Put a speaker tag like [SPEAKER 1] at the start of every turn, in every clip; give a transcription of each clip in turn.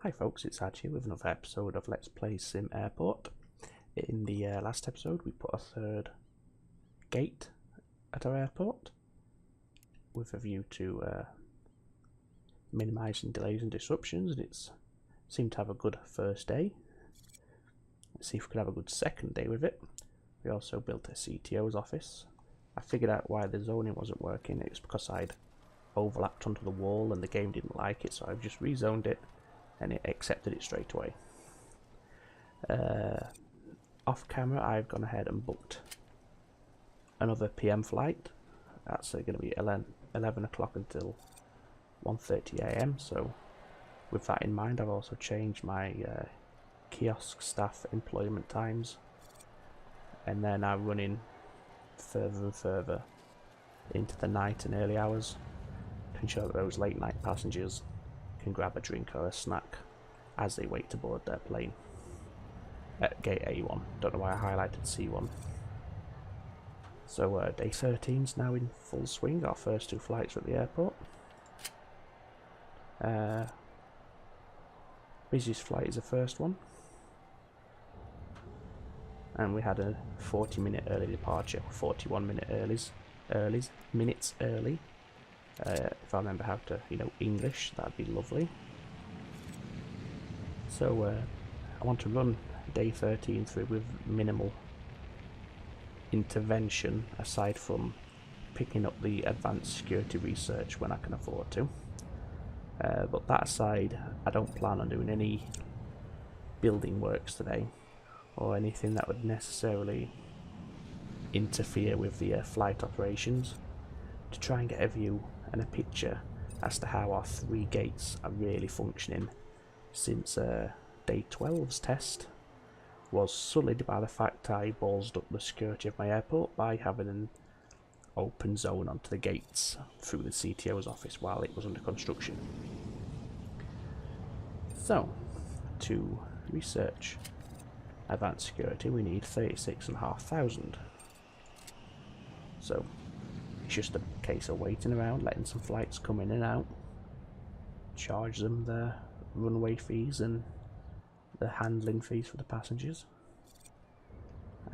[SPEAKER 1] Hi folks, it's Aj here with another episode of Let's Play Sim Airport. In the last episode we put a third gate at our airport with a view to minimising delays and disruptions, and it's seemed to have a good first day. Let's see if we could have a good second day with it. We also built a CTO's office. I figured out why the zoning wasn't working. It was because I'd overlapped onto the wall and the game didn't like it, so I've just rezoned it and it accepted it straight away. Off camera I've gone ahead and booked another PM flight. That's going to be 11 o'clock until 1:30 AM, so with that in mind I've also changed my kiosk staff employment times, and they're now running further and further into the night and early hours to ensure that those late night passengers can grab a drink or a snack as they wait to board their plane at gate A1. Don't know why I highlighted C1. So day 13's now in full swing. Our first two flights are at the airport. Busiest flight is the first one, and we had a 40-minute early departure, 41-minute minutes early. If I remember how to, English, that'd be lovely. So I want to run day 13 through with minimal intervention, aside from picking up the advanced security research when I can afford to. But that aside, I don't plan on doing any building works today, or anything that would necessarily interfere with the flight operations, to try and get a view and a picture as to how our three gates are really functioning, since day 12's test was sullied by the fact I ballsed up the security of my airport by having an open zone onto the gates through the CTO's office while it was under construction. So, to research advanced security we need 36,500. So it's just a case of waiting around, letting some flights come in and out, charge them the runway fees and the handling fees for the passengers.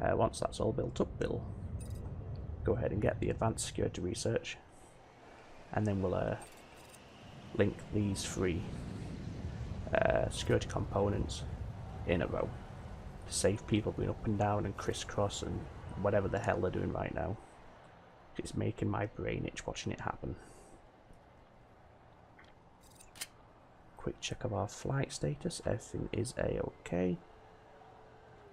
[SPEAKER 1] Once that's all built up, we'll go ahead and get the advanced security research, and then we'll link these three security components in a row to save people going up and down and crisscross and whatever the hell they're doing right now. It's making my brain itch watching it happen. Quick check of our flight status. Everything is a-okay.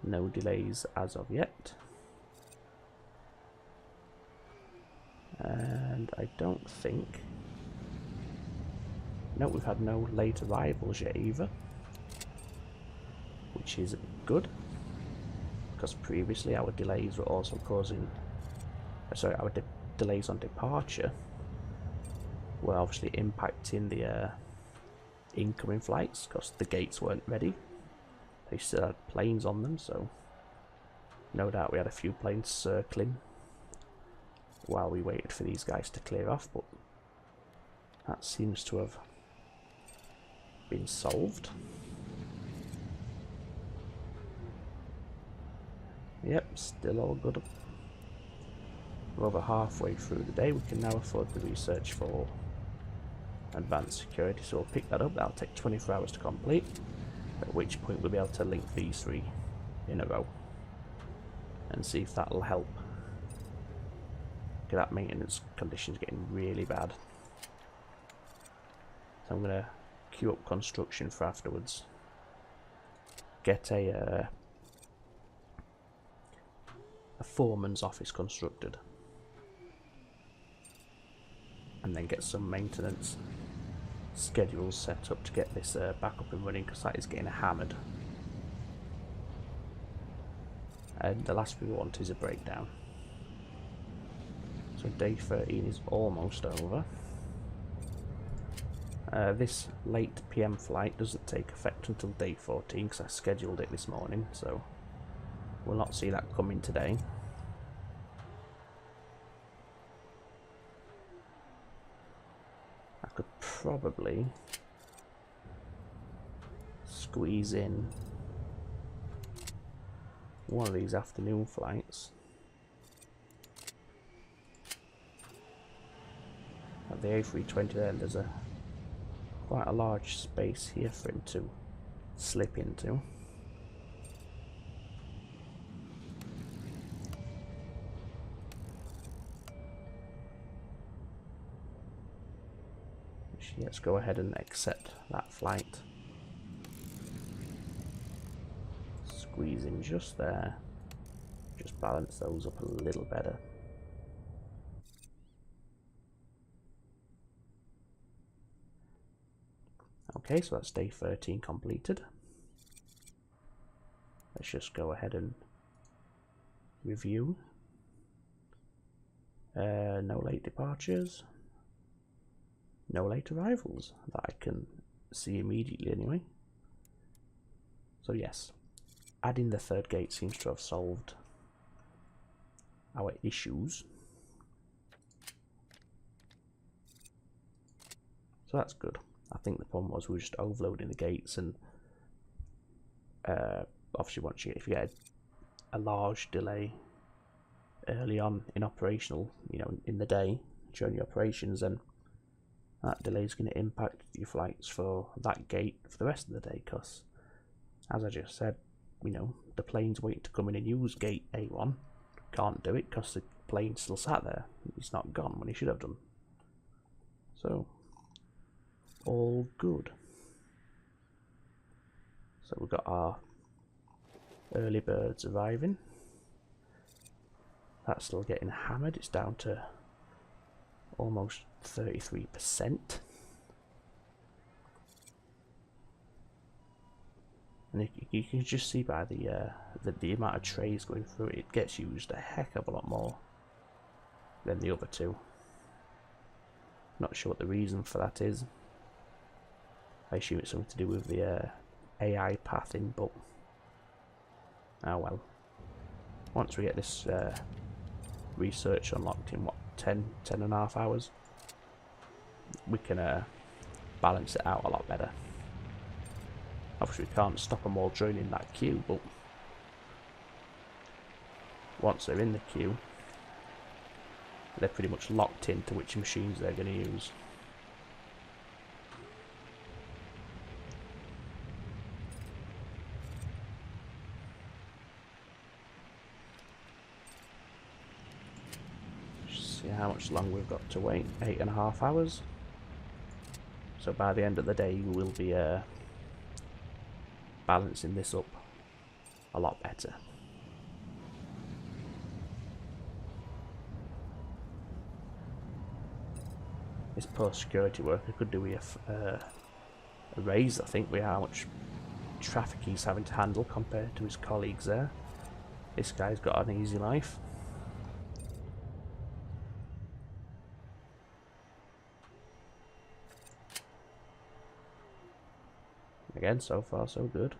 [SPEAKER 1] No delays as of yet. And I don't think... No, we've had no late arrivals yet either, which is good, because previously our delays were also causing... our delays on departure were obviously impacting the incoming flights, because the gates weren't ready. They still had planes on them, so no doubt we had a few planes circling while we waited for these guys to clear off, but that seems to have been solved. Yep, still all good. We're over halfway through the day. We can now afford the research for advanced security, so we'll pick that up. That'll take 24 hours to complete, at which point we'll be able to link these three in a row and see if that'll help. Get that maintenance conditions getting really bad. So I'm going to queue up construction for afterwards. Get a foreman's office constructed, and then get some maintenance schedules set up to get this back up and running, because that is getting hammered. And the last we want is a breakdown. So day 13 is almost over. This late PM flight doesn't take effect until day 14, because I scheduled it this morning, so we'll not see that coming today. I could probably squeeze in one of these afternoon flights. At the A320 there's quite a large space here for him to slip into. Let's go ahead and accept that flight. Squeeze in just there. Just balance those up a little better. Okay, so that's day 13 completed. Let's just go ahead and review. No late departures. No late arrivals that I can see immediately anyway. So yes, adding the third gate seems to have solved our issues. So that's good. I think the problem was we were just overloading the gates, and obviously if you get a large delay early on in operational, in the day during your operations, then that delay is going to impact your flights for that gate for the rest of the day, because as I just said, the plane's waiting to come in and use gate A1 can't do it because the plane's still sat there. It's not gone when he should have done. So all good. So we've got our early birds arriving. That's still getting hammered. It's down to almost 33%. And you can just see by the amount of trays going through it, it gets used a heck of a lot more than the other two. Not sure what the reason for that is. I assume it's something to do with the AI pathing, but oh well. Once we get this research unlocked in 10 and a half hours, we can balance it out a lot better. Obviously we can't stop them all joining that queue, but once they're in the queue, they're pretty much locked into which machines they're going to use. See how much longer we've got to wait. 8.5 hours. So by the end of the day we will be balancing this up a lot better. This post security worker could do with a raise, I think, with how much traffic he's having to handle compared to his colleagues there. This guy's got an easy life. Again, so far so good.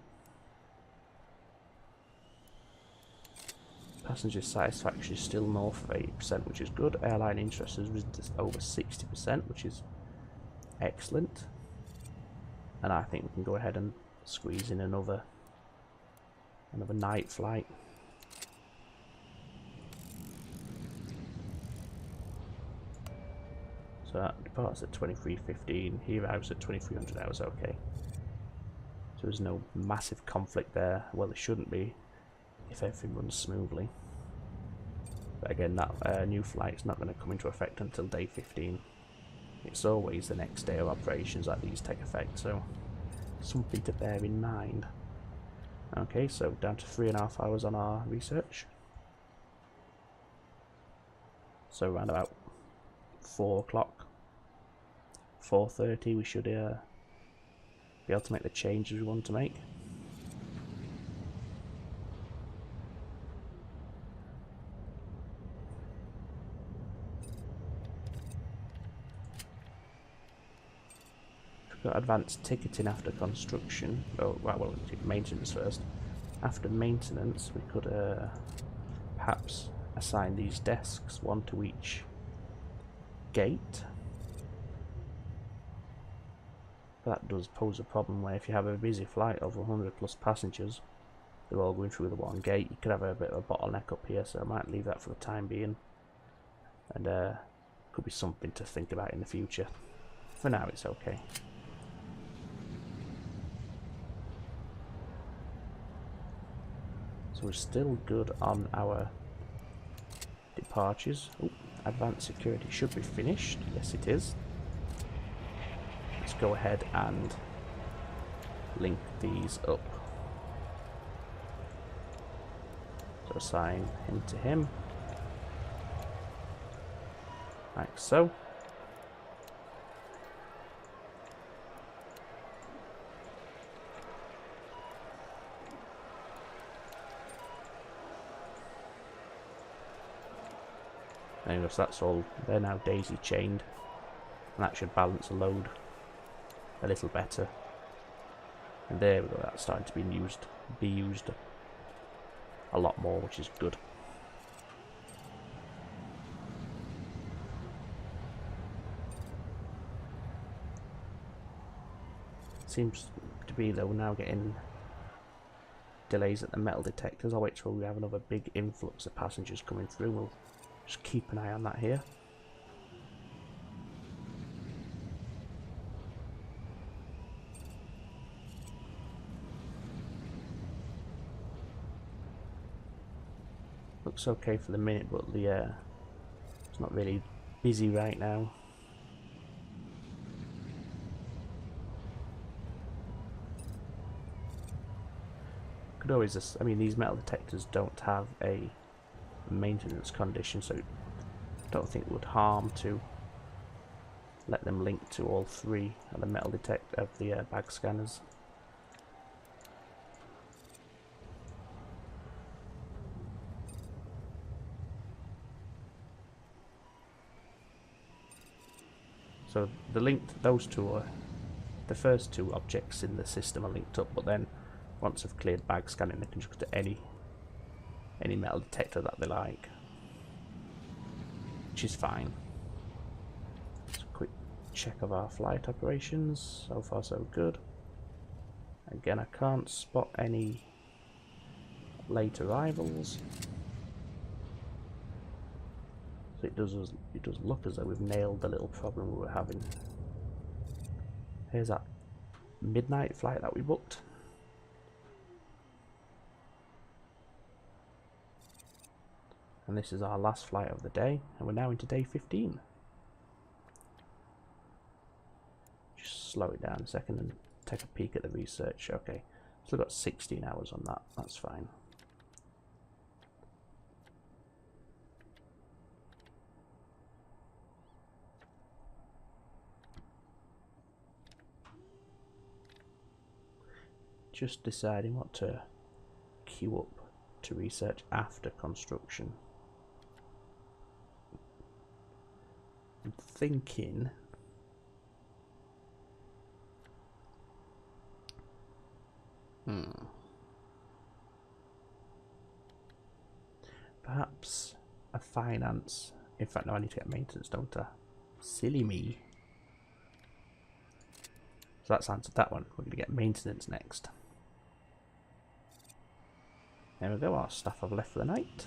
[SPEAKER 1] Passenger satisfaction is still north of 80%, which is good. Airline interest has risen to over 60%, which is excellent. And I think we can go ahead and squeeze in another night flight. So that departs at 23:15. He arrives at 2300 hours. Okay. So there's no massive conflict there. Well, there shouldn't be if everything runs smoothly. But again, that new flight is not going to come into effect until day 15. It's always the next day of operations that these take effect, so something to bear in mind. Okay, so down to 3.5 hours on our research. So around about 4 o'clock, 4:30, we should be able to make the changes we want to make. We've got advanced ticketing after construction. Oh, well, we'll do maintenance first. After maintenance, we could perhaps assign these desks, one to each gate. But that does pose a problem where if you have a busy flight of 100 plus passengers, they're all going through the one gate, you could have a bit of a bottleneck up here, so I might leave that for the time being. And could be something to think about in the future. For now it's okay. So we're still good on our departures. Oh, advanced security should be finished. Yes it is. Let's go ahead and link these up. So assign him to him. Like so. Anyway, so that's all. They're now daisy chained, and that should balance the load a little better. And there we go. That's starting to be used a lot more, which is good. Seems to be though now getting delays at the metal detectors. I'll wait till we have another big influx of passengers coming through. We'll just keep an eye on that here. Looks okay for the minute, but the it's not really busy right now. Could always just, I mean, these metal detectors don't have a maintenance condition, so I don't think it would harm to let them link to all three of the metal detect of the bag scanners. So the linked, those two are the first two objects in the system are linked up, but then once they've cleared bag scanning, they can just go to any metal detector that they like, which is fine. Just a quick check of our flight operations. So far so good. Again, I can't spot any late arrivals. So it does look as though we've nailed the little problem we were having. Here's that midnight flight that we booked. And this is our last flight of the day, and we're now into day 15. Just slow it down a second and take a peek at the research. Okay, still got 16 hours on that, that's fine. Just deciding what to queue up to research after construction. I'm thinking perhaps a finance. In fact, no, I need to get maintenance, don't I? Silly me. So that's answered that one. We're going to get maintenance next. There we go, our staff have left for the night.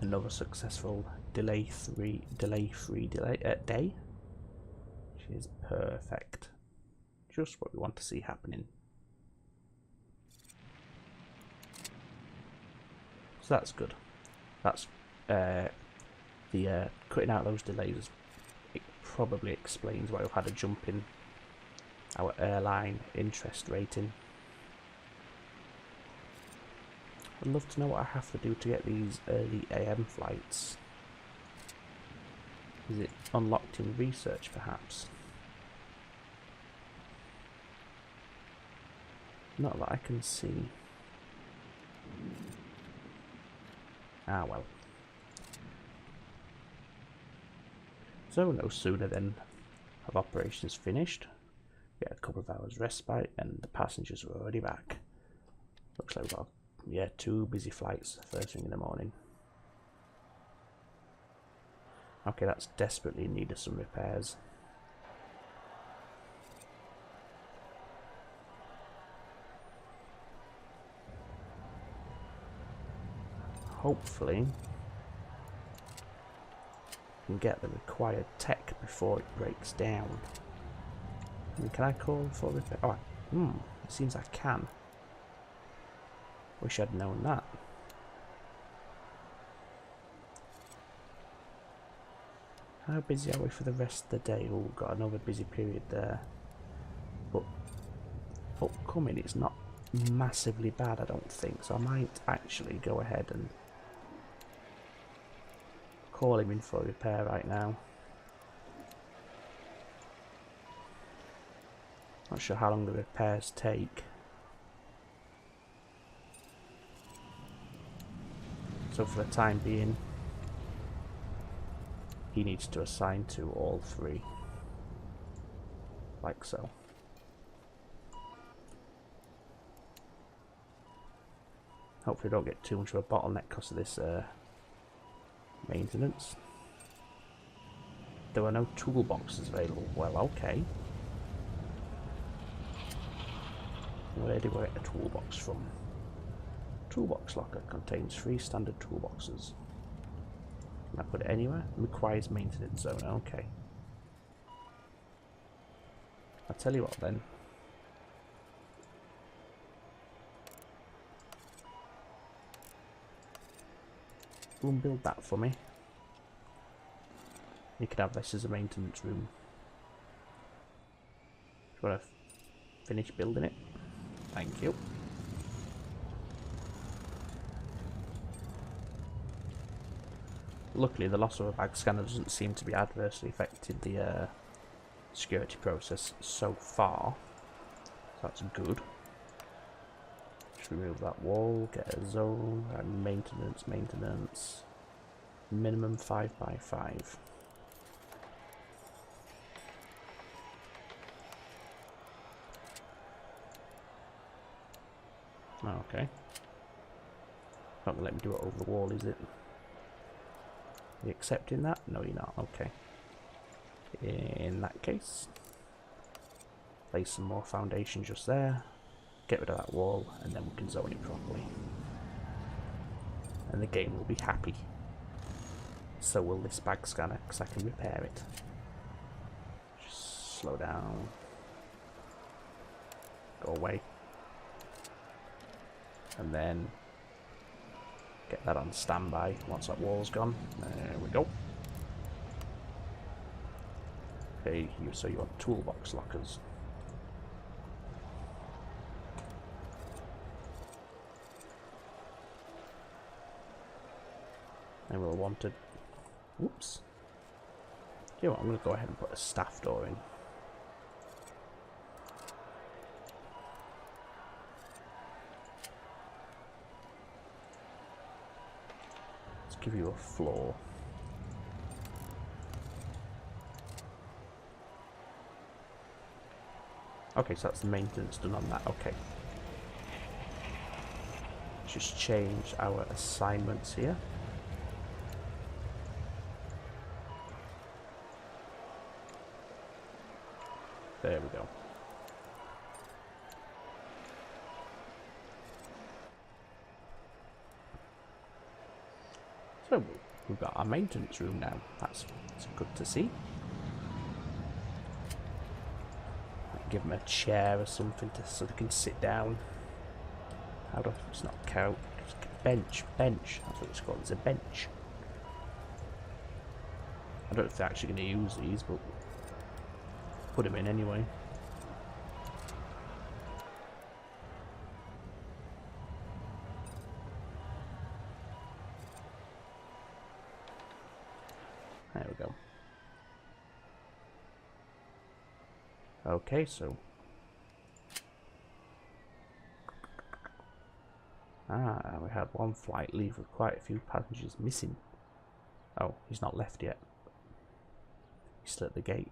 [SPEAKER 1] Another successful delay-free day, which is perfect. Just what we want to see happening. So that's good. That's the cutting out those delays. It probably explains why we've had a jump in our airline interest rating. I'd love to know what I have to do to get these early AM flights. Is it unlocked in research, perhaps? Not that I can see. Ah, well. So no sooner than have operations finished, we had a couple of hours respite and the passengers were already back. Looks like we've got, yeah, 2 busy flights first thing in the morning. Okay, that's desperately in need of some repairs. hopefully can get the required tech before it breaks down. I mean, can I call for repair? Oh, it seems I can. Wish I'd known that. How busy are we for the rest of the day? Oh, got another busy period there. But upcoming, it's not massively bad, I don't think. So I might actually go ahead and call him in for a repair right now. Not sure how long the repairs take. So for the time being, he needs to assign to all three. Like so. Hopefully don't get too much of a bottleneck because of this maintenance. There were no toolboxes available. Well, okay. Where do I get a toolbox from? Toolbox locker contains 3 standard toolboxes. Can I put it anywhere? Requires maintenance zone. Okay. I'll tell you what then. Go and build that for me. You can have this as a maintenance room. Do you want to finish building it? Thank you. Luckily, the loss of a bag scanner doesn't seem to be adversely affecting the security process so far. So that's good. Just remove that wall, get a zone, and maintenance. Minimum 5x5. Okay. Not gonna let me do it over the wall, is it? Are you accepting that? No, you're not. Okay. In that case, place some more foundation just there, get rid of that wall, and then we can zone it properly. And the game will be happy. So will this bag scanner, because I can repair it. Just slow down. Go away. And then get that on standby once that wall's gone. There we go. Okay, so you want toolbox lockers. And we'll want to... Whoops. You know what, I'm going to go ahead and put a staff door in. Let's give you a floor. Okay, so that's the maintenance done on that. Okay. Just change our assignments here. There we go. So we've got our maintenance room now. That's good to see. Give them a chair or something so they can sit down. How do it's not couch? Bench. That's what it's called. It's a bench. I don't know if they're actually going to use these, but put them in anyway. There we go. Okay, so we had one flight leave with quite a few passengers missing. Oh, he's not left yet. He's still at the gate.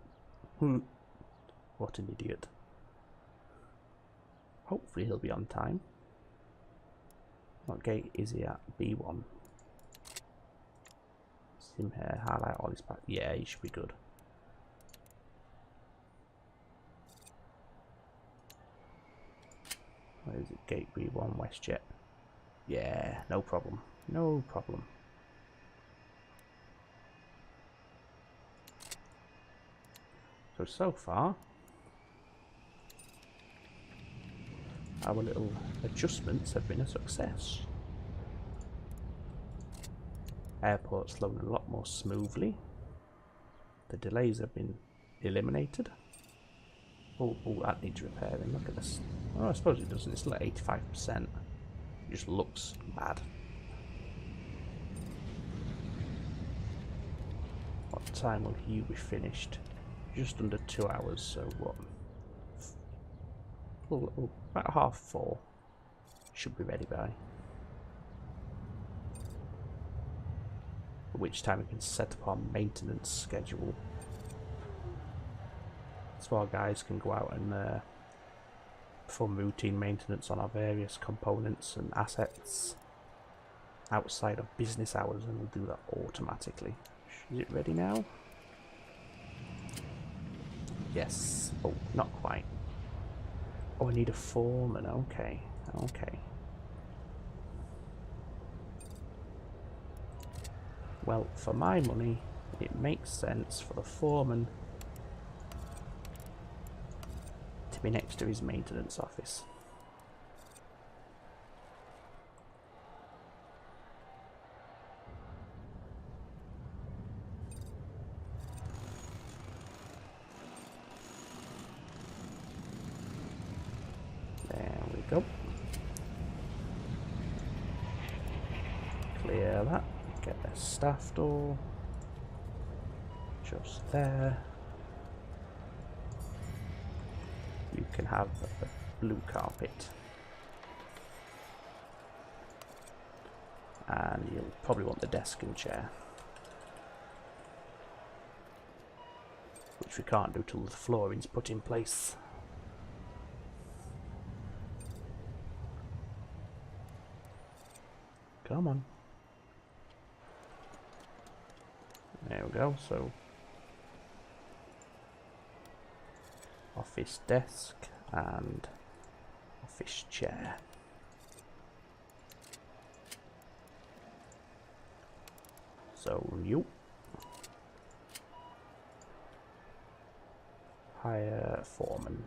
[SPEAKER 1] What an idiot. Hopefully he'll be on time. What gate is he at? B1. Sim here, highlight all his passengers. Yeah, he should be good. Where is it? Gate B1, WestJet. Yeah, no problem. No problem. So far, our little adjustments have been a success. Airport's flowing a lot more smoothly. The delays have been eliminated. Oh, that needs repairing. Look at this. Oh, I suppose it doesn't. It's like 85%. It just looks bad. What time will you be finished? Just under 2 hours, so what? About 4:30. Should be ready by. At which time we can set up our maintenance schedule. So our guys can go out and perform routine maintenance on our various components and assets outside of business hours, and we'll do that automatically. Is it ready now? Yes. Oh, not quite. Oh, I need a foreman. Okay. Okay. Well, for my money, it makes sense for the foreman to be next to his maintenance office. There we go. Clear that. Get the staff door. Just there. You can have a blue carpet. And you'll probably want the desk and chair. Which we can't do till the flooring's put in place. Come on. There we go, so office desk and office chair. So you hire foreman.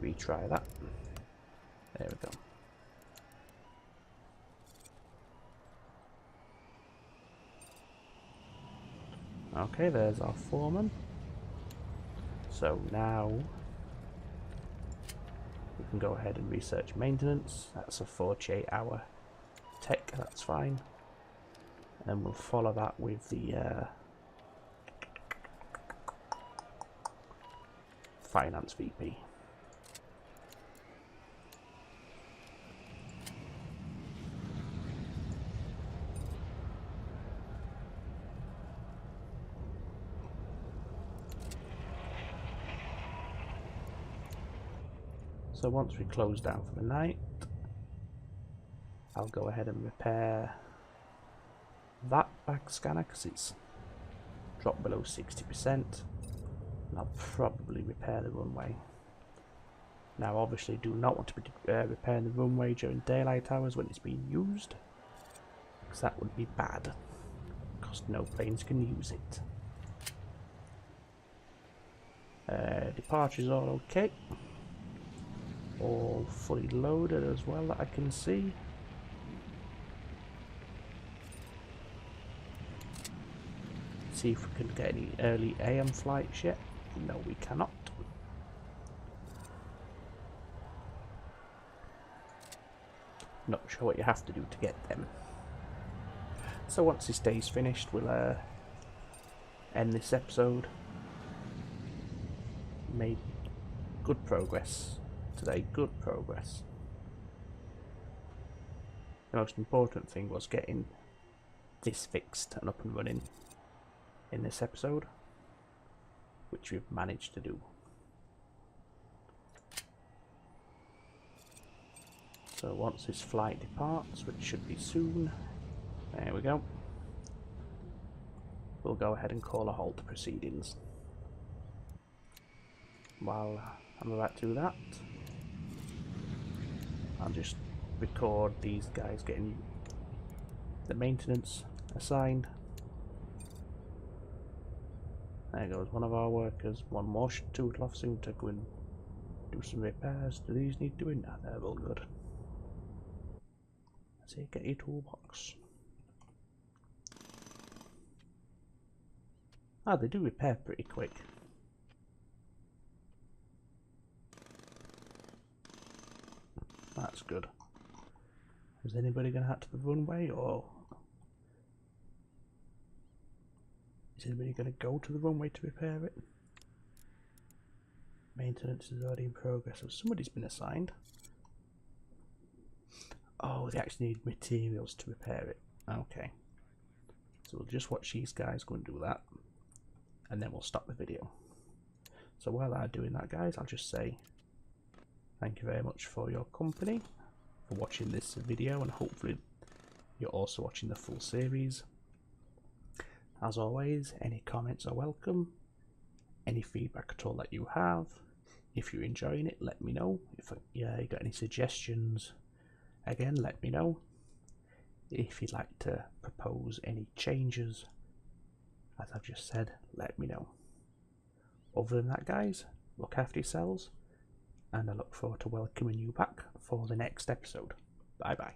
[SPEAKER 1] Retry that. There we go. Okay, there's our foreman. So now we can go ahead and research maintenance. That's a 48-hour tech, that's fine. And we'll follow that with the finance VP. So once we close down for the night, I'll go ahead and repair that back scanner because it's dropped below 60%, and I'll probably repair the runway. Now obviously do not want to be repairing the runway during daylight hours when it's being used, because that would be bad, because no planes can use it. Departure's all okay. All fully loaded as well that I can see. See if we can get any early AM flights yet. No, we cannot. Not sure what you have to do to get them. So once this day's finished, we'll end this episode. Made good progress today, good progress. The most important thing was getting this fixed and up and running in this episode, which we've managed to do. So once this flight departs, which should be soon, there we go. we'll go ahead and call a halt to proceedings. While I'm about to do that, I'll just record these guys getting the maintenance assigned. There goes one of our workers. One more should tootle off soon to go and do some repairs. Do these need doing? Ah, they're all good. Let's see, get your toolbox. Ah, they do repair pretty quick. That's good. Is anybody going to head to the runway, or is anybody going to go to the runway to repair it? Maintenance is already in progress, so somebody's been assigned. Oh, they actually need materials to repair it. Okay. So we'll just watch these guys go and do that, and then we'll stop the video. So while they're doing that, guys, I'll just say thank you very much for your company, for watching this video, and hopefully you're also watching the full series. As always, any comments are welcome. Any feedback at all that you have. If you're enjoying it, let me know. If you got any suggestions, again, let me know. If you'd like to propose any changes, as I've just said, let me know. Other than that, guys, look after yourselves, and I look forward to welcoming you back for the next episode. Bye bye.